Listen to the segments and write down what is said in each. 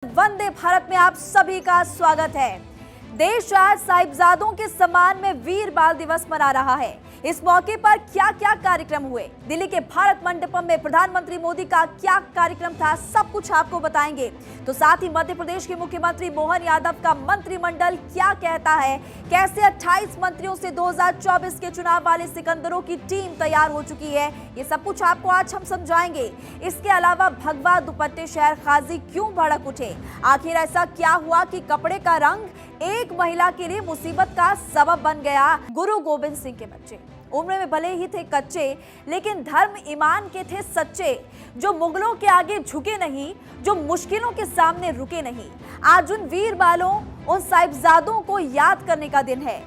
वंदे भारत में आप सभी का स्वागत है। देश आज साहिबजादों के सम्मान में वीर बाल दिवस मना रहा है। इस मौके पर क्या क्या कार्यक्रम हुए, दिल्ली के भारत मंडपम में प्रधानमंत्री मोदी का क्या कार्यक्रम था, सब कुछ आपको बताएंगे। तो साथ ही मध्य प्रदेश के मुख्यमंत्री मोहन यादव का मंत्रिमंडल क्या कहता है, कैसे 28 मंत्रियों से 2024 के चुनाव वाले सिकंदरों की टीम तैयार हो चुकी है, ये सब कुछ आपको आज हम समझाएंगे। इसके अलावा भगवा दुपट्टे शहर खाजी क्यों भड़क उठे, आखिर ऐसा क्या हुआ कि कपड़े का रंग एक महिला के लिए मुसीबत का सबब बन गया। गुरु गोविंद सिंह के बच्चे उम्र में भले ही थे कच्चे, लेकिन धर्म ईमान के थे सच्चे, जो मुगलों के आगे झुके नहीं, जो मुश्किलों के सामने रुके नहीं। आज उन वीर बालों, उन साहिबजादों को याद करने का दिन है।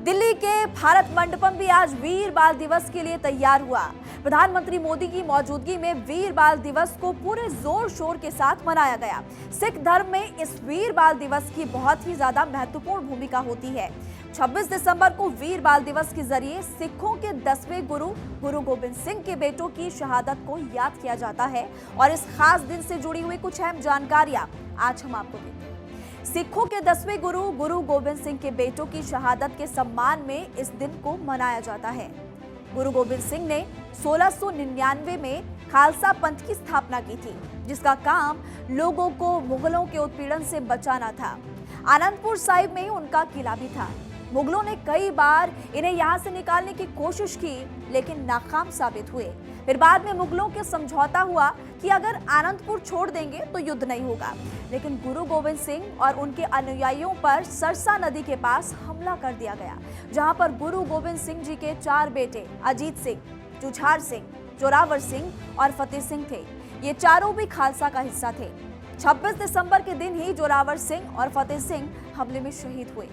दिल्ली के भारत मंडपम भी आज वीर बाल दिवस के लिए तैयार हुआ। प्रधानमंत्री मोदी की मौजूदगी में वीर बाल दिवस को पूरे जोर शोर के साथ मनाया गया। सिख धर्म में इस वीर बाल दिवस की बहुत ही ज्यादा महत्वपूर्ण भूमिका होती है। 26 दिसंबर को वीर बाल दिवस के जरिए सिखों के 10वें गुरु गुरु गोविंद सिंह के बेटों की शहादत को याद किया जाता है और इस खास दिन से जुड़ी हुई कुछ अहम जानकारियां आज हम आपको देते हैं। सिखों के 10वें गुरु गुरु गोविंद सिंह के बेटों की शहादत के सम्मान में इस दिन को मनाया जाता है। गुरु गोविंद सिंह ने 1699 में खालसा पंथ की स्थापना की थी, जिसका काम लोगों को मुगलों के उत्पीड़न से बचाना था। आनंदपुर साहिब में उनका किला भी था। मुगलों ने कई बार इन्हें यहां से निकालने की कोशिश की, लेकिन नाकाम साबित हुए। फिर बाद में मुगलों के समझौता हुआ कि अगर आनंदपुर छोड़ देंगे तो युद्ध नहीं होगा, लेकिन गुरु गोविंद सिंह और उनके अनुयायियों पर सरसा नदी के पास हमला कर दिया गया, जहां पर गुरु गोविंद सिंह जी के 4 बेटे अजीत सिंह, जुझार सिंह, जोरावर सिंह और फतेह सिंह थे। ये चारों भी खालसा का हिस्सा थे। 26 दिसंबर के दिन ही जोरावर सिंह और फतेह सिंह हमले में शहीद हुए।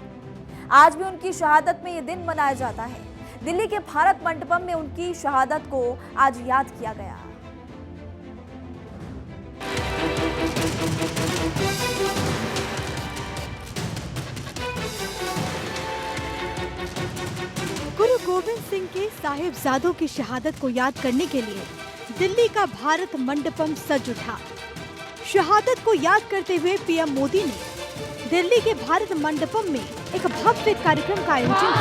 आज भी उनकी शहादत में ये दिन मनाया जाता है। दिल्ली के भारत मंडपम में उनकी शहादत को आज याद किया गया। गुरु गोविंद सिंह के साहिबजादों की शहादत को याद करने के लिए दिल्ली का भारत मंडपम सज उठा। शहादत को याद करते हुए पीएम मोदी ने दिल्ली के भारत मंडपम में एक भव्य कार्यक्रम का आयोजन किया,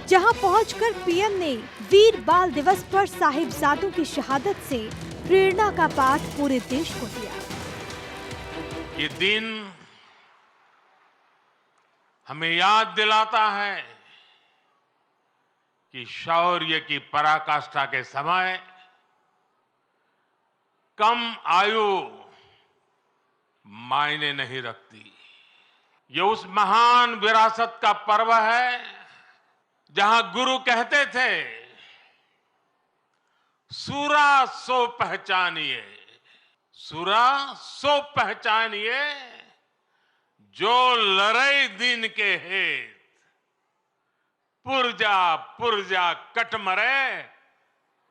जहां पहुंचकर पीएम ने वीर बाल दिवस पर साहिबजादों की शहादत से प्रेरणा का पाठ पूरे देश को दिया। ये दिन हमें याद दिलाता है कि शौर्य की पराकाष्ठा के समय कम आयु मायने नहीं रखती। ये उस महान विरासत का पर्व है जहां गुरु कहते थे, सूरा सो पहचानिए, सूरा सो पहचानिए, जो लड़े दिन के हेत, पुरजा पुरजा कट मरे,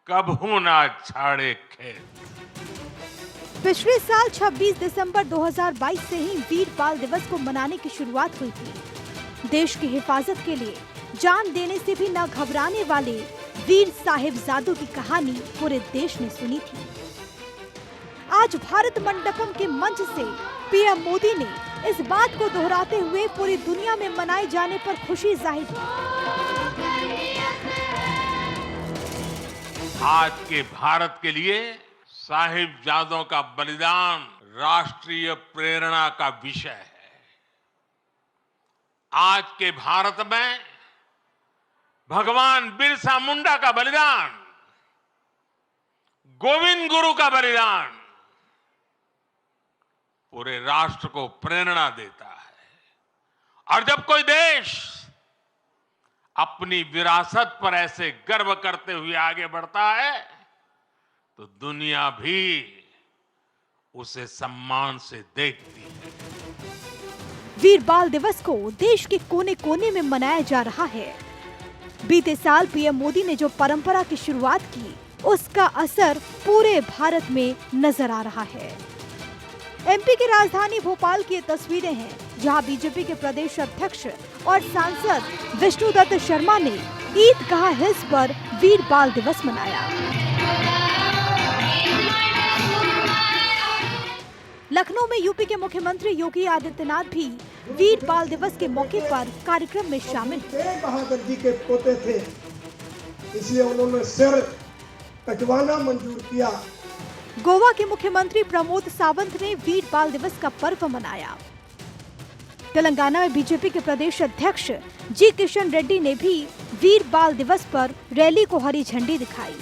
कभू ना छाड़े खेत। पिछले साल 26 दिसंबर 2022 से ही वीर बाल दिवस को मनाने की शुरुआत हुई थी। देश की हिफाजत के लिए जान देने से भी न घबराने वाले वीर साहिबजादों की कहानी पूरे देश ने सुनी थी। आज भारत मंडपम के मंच से पीएम मोदी ने इस बात को दोहराते हुए पूरी दुनिया में मनाए जाने पर खुशी जाहिर की। आज के भारत के लिए साहिबजादों का बलिदान राष्ट्रीय प्रेरणा का विषय है। आज के भारत में भगवान बिरसा मुंडा का बलिदान, गोविंद गुरु का बलिदान पूरे राष्ट्र को प्रेरणा देता है। और जब कोई देश अपनी विरासत पर ऐसे गर्व करते हुए आगे बढ़ता है, तो दुनिया भी उसे सम्मान से देखती है। वीर बाल दिवस को देश के कोने कोने में मनाया जा रहा है। बीते साल पीएम मोदी ने जो परंपरा की शुरुआत की, उसका असर पूरे भारत में नजर आ रहा है। एमपी की राजधानी भोपाल की ये तस्वीरें हैं, जहां बीजेपी के प्रदेश अध्यक्ष और सांसद विष्णुदत्त शर्मा ने ईदगाह हिल्स पर वीर बाल दिवस मनाया। लखनऊ में यूपी के मुख्यमंत्री योगी आदित्यनाथ भी वीर बाल दिवस के मौके पर कार्यक्रम में शामिल हुए। तेग बहादुर जी के पोते थे, इसलिए उन्होंने सिर कटवाना मंजूर किया। गोवा के मुख्यमंत्री प्रमोद सावंत ने वीर बाल दिवस का पर्व मनाया। तेलंगाना में बीजेपी के प्रदेश अध्यक्ष जी किशन रेड्डी ने भी वीर बाल दिवस पर रैली को हरी झंडी दिखाई।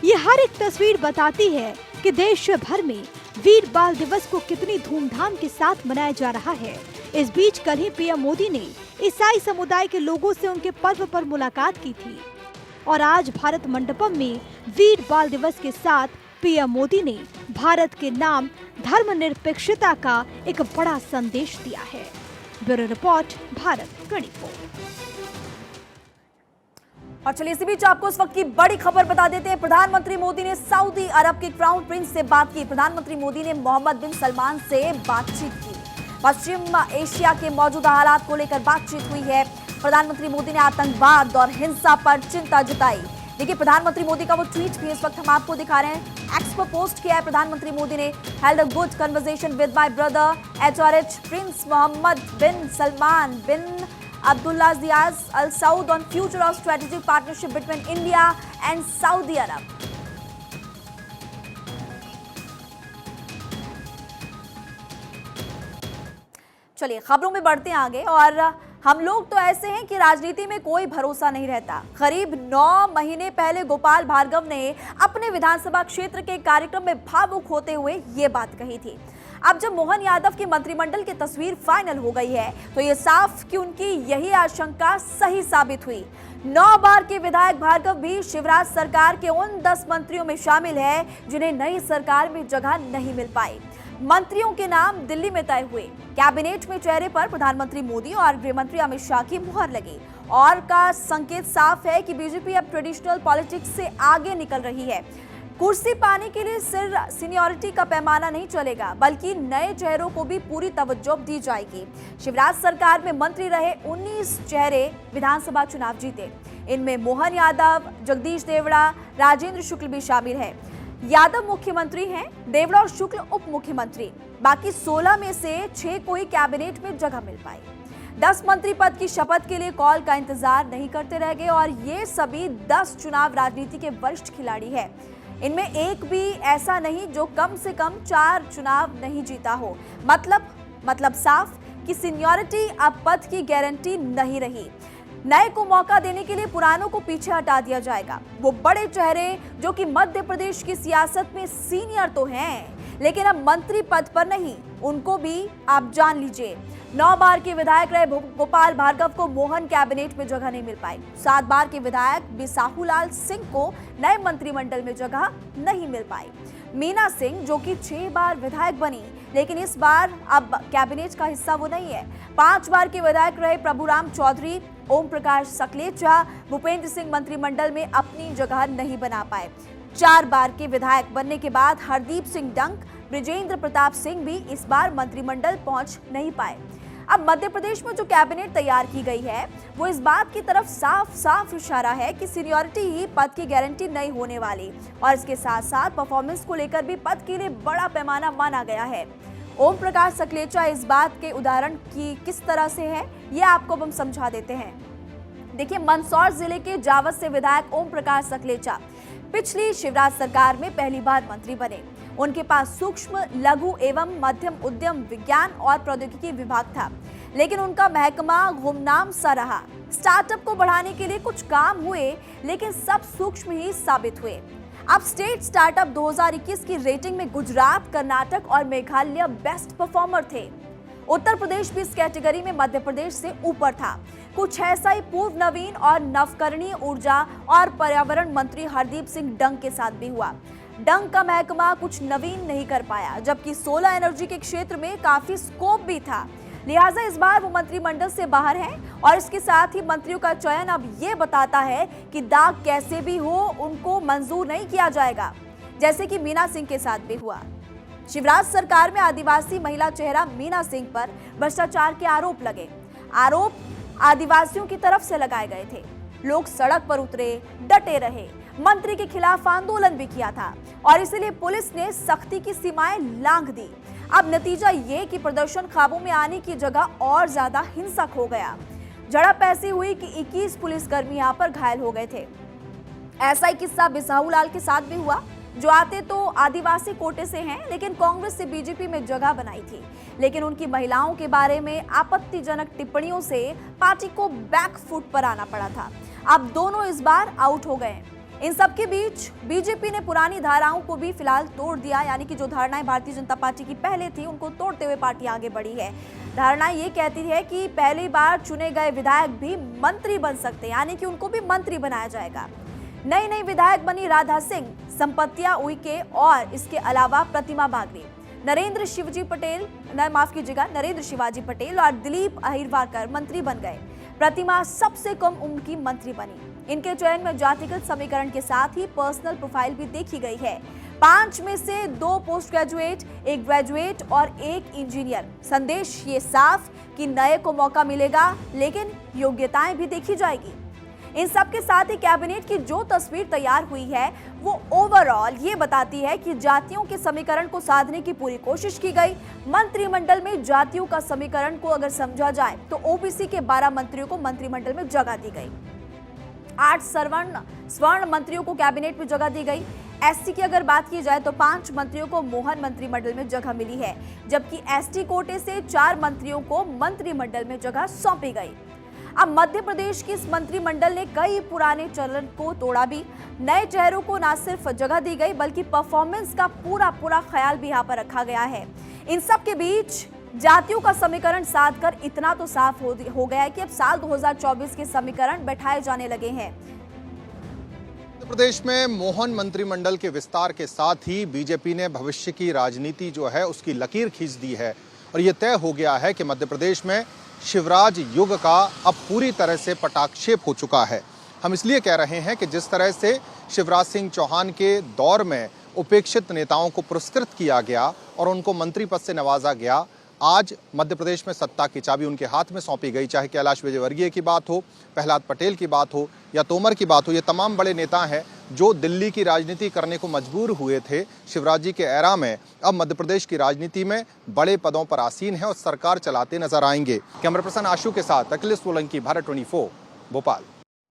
ये हर एक तस्वीर बताती है कि देश भर में वीर बाल दिवस को कितनी धूमधाम के साथ मनाया जा रहा है। इस बीच कल ही पीएम मोदी ने ईसाई समुदाय के लोगों से उनके पर्व पर मुलाकात की थी और आज भारत मंडपम में वीर बाल दिवस के साथ पीएम मोदी ने भारत के नाम धर्मनिरपेक्षता का एक बड़ा संदेश दिया है। Bureau report, Bharat 24। और चलिए इसी बीच आपको इस वक्त की बड़ी खबर बता देते हैं। प्रधानमंत्री मोदी ने सऊदी अरब के क्राउन प्रिंस से बात की। प्रधानमंत्री मोदी ने मोहम्मद बिन सलमान से बातचीत की। पश्चिम एशिया के मौजूदा हालात को लेकर बातचीत हुई है। प्रधानमंत्री मोदी ने आतंकवाद और हिंसा पर चिंता जताई। देखिए प्रधानमंत्री मोदी का वो ट्वीट भी इस वक्त हम आपको दिखा रहे हैं। एक्स पर पोस्ट किया है प्रधानमंत्री मोदी ने। Held a good conversation with my brother HRH prince Mohammed bin Salman bin Abdulaziz Al Saud on future of strategic partnership between India and Saudi Arab. चलिए खबरों में बढ़ते हैं आगे। और हम लोग तो ऐसे हैं कि राजनीति में कोई भरोसा नहीं रहता। करीब 9 महीने पहले गोपाल भार्गव ने अपने विधानसभा क्षेत्र के कार्यक्रम में भावुक होते हुए ये बात कही थी। अब जब मोहन यादव की मंत्रिमंडल की तस्वीर फाइनल हो गई है तो ये साफ कि उनकी यही आशंका सही साबित हुई। 9 बार के विधायक भार्गव भी शिवराज सरकार के उन 10 मंत्रियों में शामिल है जिन्हें नई सरकार में जगह नहीं मिल पाई। मंत्रियों के नाम दिल्ली में तय हुए। कैबिनेट में चेहरे पर प्रधानमंत्री मोदी और गृहमंत्री अमित शाह की मुहर लगी और का संकेत साफ है कि बीजेपी अब ट्रेडिशनल पॉलिटिक्स से आगे निकल रही है। कुर्सी पाने के लिए सिर्फ सीनियरिटी का पैमाना नहीं चलेगा बल्कि नए चेहरों को भी पूरी तवज्जो दी जाएगी। शिवराज सरकार में मंत्री रहे 19 चेहरे विधानसभा चुनाव जीते। इनमें मोहन यादव, जगदीश देवड़ा, राजेंद्र शुक्ल भी शामिल है। यादव मुख्यमंत्री हैं, देवड़ा और शुक्ल उप मुख्यमंत्री। बाकी 16 में से 6 को ही कैबिनेट में जगह मिल पाई। 10 मंत्री पद की शपथ के लिए कॉल का इंतजार नहीं करते रह गए और ये सभी 10 चुनाव राजनीति के वरिष्ठ खिलाड़ी हैं। इनमें एक भी ऐसा नहीं जो कम से कम 4 चुनाव नहीं जीता हो। मतलब साफ कि सीनियरिटी अब पद की गारंटी नहीं रही। नए को मौका देने के लिए पुरानों को पीछे हटा दिया जाएगा। वो बड़े चेहरे जो कि मध्य प्रदेश की सियासत में सीनियर तो हैं लेकिन अब मंत्री पद पर नहीं, उनको भी आप जान लीजिए। 9 बार के विधायक रहे गोपाल भार्गव को मोहन कैबिनेट में जगह नहीं मिल पाई। 7 बार के विधायक बिसाहूलाल सिंह को नए मंत्रिमंडल में जगह नहीं मिल पाई। मीना सिंह जो कि 6 बार विधायक बनी लेकिन इस बार अब कैबिनेट का हिस्सा वो नहीं है। 5 बार के विधायक रहे प्रभुराम चौधरी, ओम प्रकाश सकलेचा, भूपेंद्र सिंह मंत्रिमंडल में अपनी जगह नहीं बना पाए। 4 बार के विधायक बनने के बाद हरदीप सिंह डंक, ब्रिजेंद्र प्रताप सिंह भी इस बार मंत्रिमंडल पहुंच नहीं पाए। अब मध्य प्रदेश में जो कैबिनेट तैयार की गई है वो इस बात की तरफ साफ इशारा है कि सीनियरिटी ही पद की गारंटी नहीं होने वाली और इसके साथ साथ परफॉर्मेंस को लेकर भी पद के लिए बड़ा पैमाना माना गया है। ओम प्रकाश सकलेचा इस बात के उदाहरण की किस तरह से है ये आपको हम समझा देते हैं। देखिए मंदसौर जिले के जावद से विधायक ओम प्रकाश सकलेचा पिछली शिवराज सरकार में पहली बार मंत्री बने। उनके पास सूक्ष्म, लघु एवं मध्यम उद्यम विज्ञान और प्रौद्योगिकी विभाग था लेकिन उनका महकमा गुमनाम सा रहा। स्टार्टअप को बढ़ाने के लिए कुछ काम हुए लेकिन सब सूक्ष्म ही साबित हुए। अब स्टेट स्टार्टअप 2021 की रेटिंग में गुजरात, कर्नाटक और मेघालय बेस्ट परफॉर्मर थे। उत्तर प्रदेश भी इस कैटेगरी में मध्य प्रदेश से ऊपर था। कुछ ऐसा ही पूर्व नवीन और नवकरणीय ऊर्जा और पर्यावरण मंत्री हरदीप सिंह डंग के साथ भी हुआ। डंग का महकमा कुछ नवीन नहीं कर पाया जबकि सोलर एनर्जी के क्षेत्र में काफी स्कोप भी था। लिहाजा इस बार वो मंत्रिमंडल से बाहर हैं और इसके साथ ही मंत्रियों का चयन अब ये बताता है कि दाग कैसे भी हो उनको मंजूर नहीं किया जाएगा, जैसे कि मीना सिंह के साथ भी हुआ। शिवराज सरकार में आदिवासी महिला चेहरा मीना सिंह पर भ्रष्टाचार के आरोप लगे। आरोप आदिवासियों की तरफ से लगाए गए थे। लोग सड़क पर उतरे, डटे रहे, मंत्री के खिलाफ आंदोलन भी किया था और इसीलिए पुलिस ने सख्ती की सीमाएं लांघ दी। अब नतीजा ये कि प्रदर्शन काबू में आने की जगह और ज्यादा हिंसक हो गया। झड़प ऐसी हुई कि 21 पुलिसकर्मी यहां पर घायल हो गए थे। ऐसा ही किस्सा बिसाहूलाल के साथ भी हुआ, जो आते तो आदिवासी कोटे से हैं, लेकिन कांग्रेस से बीजेपी में जगह बनाई थी, लेकिन उनकी महिलाओं के बारे में आपत्तिजनक टिप्पणियों से पार्टी को बैकफुट पर आना पड़ा था। अब दोनों इस बार आउट हो गए। इन सब के बीच बीजेपी ने पुरानी धाराओं को भी फिलहाल तोड़ दिया, यानी कि जो धारणाएं भारतीय जनता पार्टी की पहले थी उनको तोड़ते हुए पार्टी आगे बढ़ी है। धारणा ये कहती है कि पहली बार चुने गए विधायक भी मंत्री बन सकते हैं, यानी कि उनको भी मंत्री बनाया जाएगा। नई विधायक बनी राधा सिंह, संपत्तिया उइके और इसके अलावा प्रतिमा बागरी, नरेंद्र शिवाजी पटेल और दिलीप अहिरवारकर मंत्री बन गए। प्रतिमा सबसे कम उम्र की मंत्री बनी। इनके चयन में जातिगत समीकरण के साथ ही पर्सनल प्रोफाइल भी देखी गई है। 5 में से 2 पोस्ट ग्रेजुएट, 1 ग्रेजुएट और 1 इंजीनियर। संदेश ये साफ कि नए को मौका मिलेगा, लेकिन योग्यताएं भी देखी जाएगी। इन सब के साथ ही कैबिनेट की जो तस्वीर तैयार हुई है वो ओवरऑल ये बताती है कि जातियों के समीकरण को साधने की पूरी कोशिश की गई। मंत्रिमंडल में जातियों का समीकरण को अगर समझा जाए तो ओबीसी के 12 मंत्रियों को मंत्रिमंडल में जगह दी गई, 8 स्वर्ण मंत्रियों को कैबिनेट में जगह दी गई। एसटी की अगर बात की जाए तो 5 मंत्रियों को मोहन मंत्रिमंडल में जगह मिली है, जबकि एसटी कोटे से 4 मंत्रियों को मंत्रिमंडल में जगह सौंपी गई। अब मध्य प्रदेश की इस मंत्रिमंडल ने कई पुराने चलन को तोड़ा भी। नए चेहरों को न सिर्फ जगह दी गई बल्कि परफॉर्मेंस का पूरा ख्याल भी यहाँ पर रखा गया है। इन सब के बीच जातियों का समीकरण साध कर इतना तो साफ हो गया है कि अब साल 2024 के समीकरण बैठाए जाने लगे हैं। मध्य प्रदेश में मोहन मंत्रिमंडल के विस्तार के साथ ही बीजेपी ने भविष्य की राजनीति जो है उसकी लकीर खींच दी है और ये तय हो गया है कि मध्य प्रदेश में शिवराज युग का अब पूरी तरह से पटाक्षेप हो चुका है। हम इसलिए कह रहे हैं कि जिस तरह से शिवराज सिंह चौहान के दौर में उपेक्षित नेताओं को पुरस्कृत किया गया और उनको मंत्री पद से नवाजा गया, आज मध्य प्रदेश में सत्ता की चाबी उनके हाथ में सौंपी गई। चाहे कैलाश विजयवर्गीय की बात हो, प्रहलाद पटेल की बात हो या तोमर की बात हो, ये तमाम बड़े नेता हैं जो दिल्ली की राजनीति करने को मजबूर हुए थे शिवराज जी के एरा में, अब मध्य प्रदेश की राजनीति में बड़े पदों पर आसीन हैं और सरकार चलाते नजर आएंगे। कैमरा पर्सन आशु के साथ अखिलेश सोलंकी, भारत 24, भोपाल।